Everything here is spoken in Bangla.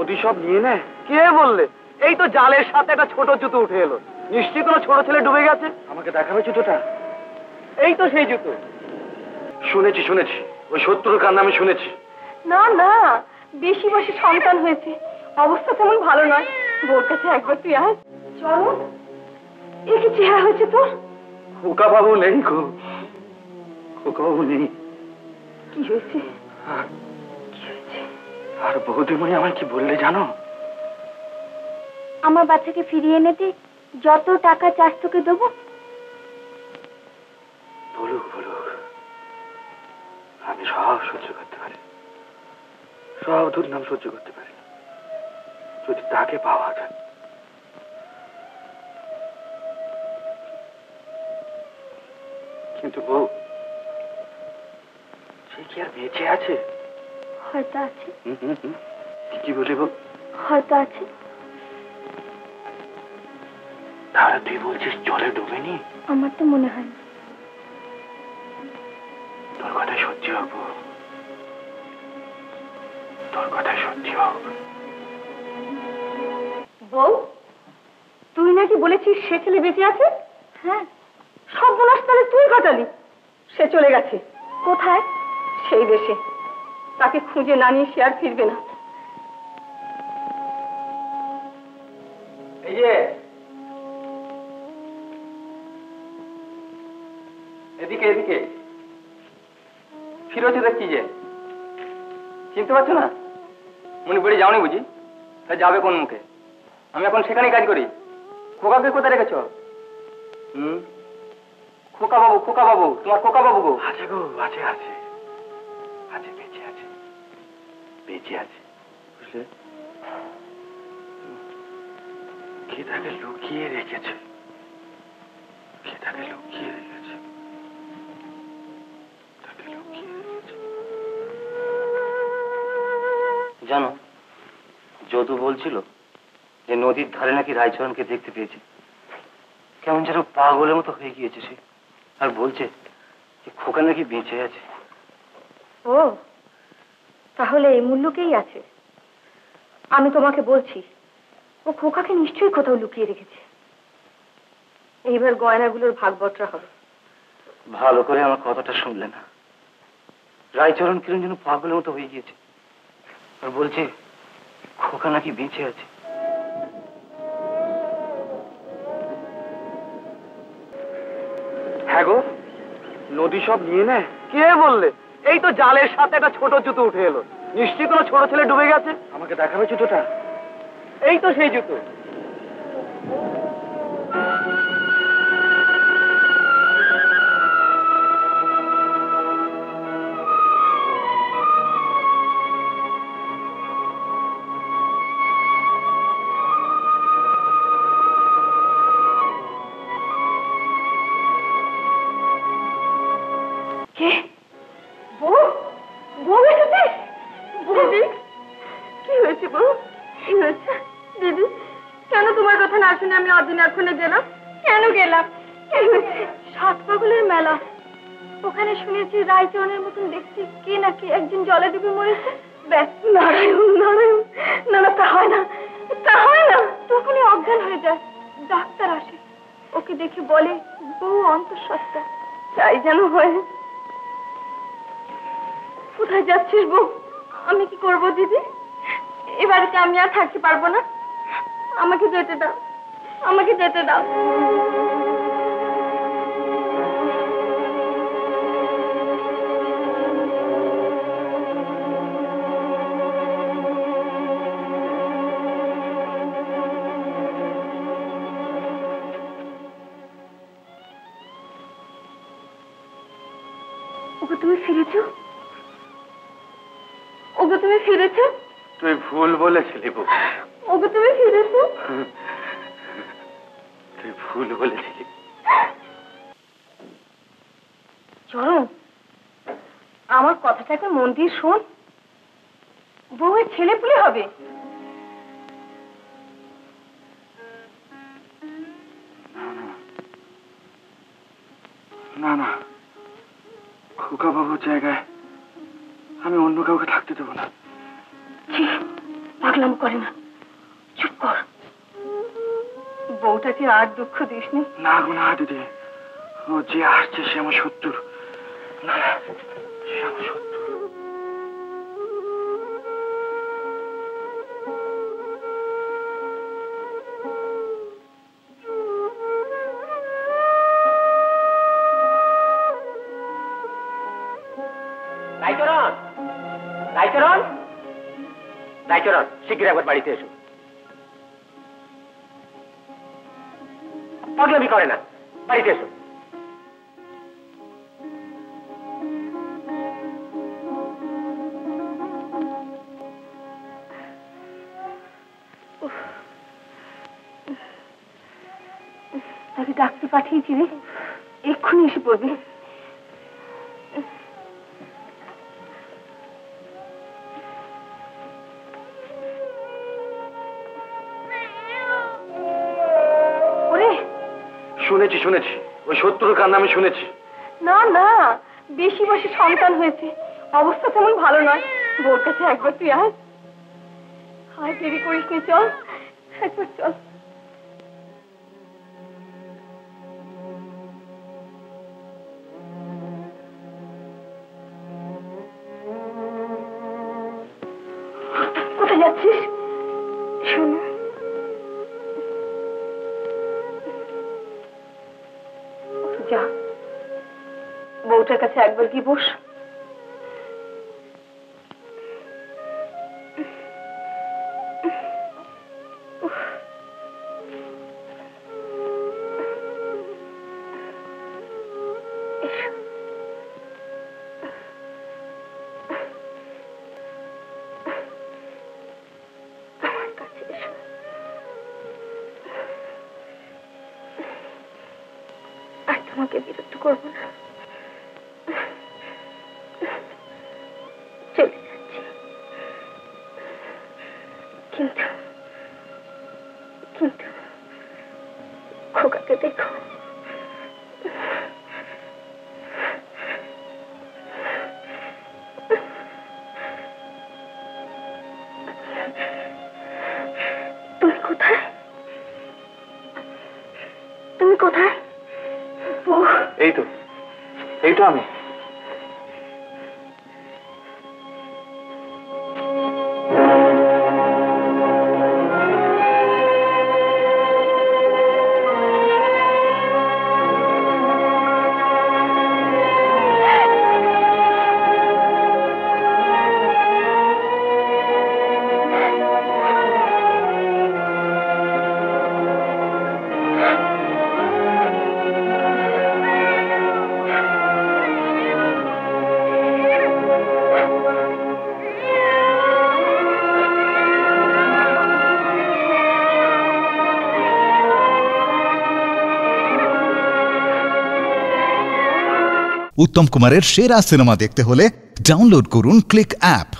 নদী সব নিয়ে নেয়? কে বললে? এই তো জালের সাথে একটা ছোট জুতো উঠে এলো। নিশ্চয়ই কোনো ছোট ছেলে ডুবে গেছে। আমাকে দেখাবে জুতোটা? এই তো সেই জুতো। শুনেছি শুনেছি, ওই শত্রুর কান্না আমি শুনেছি। না না, বেশি বয়সে সন্তান হয়েছে, অবস্থা তেমন ভালো নয়। বউর কাছে একবার তুই আয়। চলো, এ কি চেহারা হয়েছে তোর? খোকা বাবু নেই গো, খোকা বাবু নেই। কি হয়েছে? আর বৌদিমণি আমায় কি বললে জানো? আমার বাচ্চাকে ফিরিয়ে এনেতে যত টাকা চাস তোকে দেবো। বলুক বলুক, আমি সব সহ্য করতে পারি, সব দুর্নাম সহ্য করতে পারি, যদি তাকে পাওয়া যায়। কিন্তু বউ, সে কি আর বেঁচে আছে? হয়তো আছে। কি বলি বউ? হয়তো আছে। তাহলে তুই বলছিস জলে ডুবেনি? আমার তো মনে হয় না। তোর কথাই সত্যি হোক বউ, তোর কথাই সত্যি হোক। বউ, তুই নাকি বলেছিস সে ছেলে বেঁচে আছে? হ্যাঁ। সর্বনাশ তাহলে তুই ঘটালি। সে চলে গেছে। কোথায়? সেই দেশে। তাকে খুঁজে না নিয়ে সে আর ফিরবে না। এই যে এদিকে এদিকে ফিরোছে দেখছি যে, চিনতে পারছো না? মনে পড়ে যাওনি বুঝি? তা যাবে কোন মুখে? আমি এখন সেখানেই কাজ করি। খোকাকে কোথায় রেখেছ? খোকা বাবু, খোকা বাবু, তোমার খোকা বাবু গো। আছে গো, আছে আছে আছে, বেঁচে আছে, বেঁচে আছে, বুঝলে? কে তাকে লুকিয়ে রেখেছে, কে তাকে লুকিয়ে রেখেছে, তাকে লুকিয়ে রেখেছে। জানো, যদু বলছিল যে নদীর ধারে নাকি রায়চরণকে দেখতে পেয়েছে। কেমন যেন পাগলের মতো হয়ে গিয়েছে সে, আর বলছে যে খোকা নাকি বেঁচে আছে। ও, তাহলে এই মূল্যকেই আছে। আমি তোমাকে বলছি, ও খোকাকে নিশ্চয়ই কোথাও লুকিয়ে রেখেছে। এইবার গয়নাগুলোর ভাগ বটরা হবে। ভালো করে আমার কথাটা শুনলে না। রায়চরণ কিরণ যেন পাগলের মতো হয়ে গিয়েছে, আর বলছে খোকা নাকি বেঁচে আছে। হ্যাঁ গো, নদী সব নিয়ে নেয়? কে বললে? এই তো জালের সাথে একটা ছোট জুতো উঠে এলো। নিশ্চয়ই কোনো ছোট ছেলে ডুবে গেছে। আমাকে দেখাবে জুতোটা? এই তো সেই জুতো। কে? বউ? বউ এসেছিস? দিদি, কি হয়েছে বউ? কি হয়েছে? দিদি, কেন তোমার কথা না শুনে আমি অদিনাক্ষণে গেলাম? কেন গেলাম? কি হয়েছে? সাত পাগলের মেলা। ওখানে শুনেছি রায়চরণের মতন দেখছি কে নাকি একজন জলে ডুবে মরেছে। ব্যাস, নারায়ণ নারায়ণ। না না, তা হয় না, তা হয় না। তখনই অজ্ঞান হয়ে যায়। ডাক্তার আসে, ওকে দেখে বলে বউ অন্তঃসত্ত্বা। তাই যেন হয়। কোথায় যাচ্ছিস বউ? আমি কি করব দিদি? এ বাড়িতে আমি আর থাকতে পারবো না। আমাকে যেতে দাও, আমাকে যেতে দাও। ওগো, তুমি ফিরেছো? ওগো, তুমি ফিরেছো? তুই ভুল বলেছিলি বউ। ওগো, তুমি ফিরেছো? তুই ভুল বলেছিলি। চরণ, আমার কথাটাকে মন দিয়ে শোন। বউয়ের ছেলে পুলে হবে। না না, খোকা বাবুর জায়গায় আমি অন্য কাউকে থাকতে দেবো না। পাগলাম করে না, চুপ কর। বউটাকে আর দুঃখ দিস নি। না গো না দিদি, ও যে আসছে সে আমার শত্রু। না সে আমার শত্রু। রাইচরণ, রাইচরণ, রাইচরণ, শিগগির একবার বাড়িতে এসো। পাগলামি করে না, বাড়িতে এসো। তাকে ডাকতে পাঠিয়েছি রে, এক্ষুনি এসে পড়বে। শুনেছি শুনেছি, ওই শত্রুর কান্না আমি শুনেছি। না না, বেশি বয়সে সন্তান হয়েছে, অবস্থা তেমন ভালো নয়। বোর কাছে একবার তুই আয়, আয়, দেরি করিস নি, চল একবার চল। কোথায় যাচ্ছিস? শোনো, যা, বউটার কাছে একবার কি বস। তোমাকে বিরক্ত করবো না, চলে যাচ্ছি, কিন্তু কিন্তু খোকাকে দেখো। তুমি কোথায়? তুমি কোথায়? এই তো আমি। উত্তম কুমারের সেরা সিনেমা দেখতে হলে ডাউনলোড করুন ক্লিক অ্যাপ।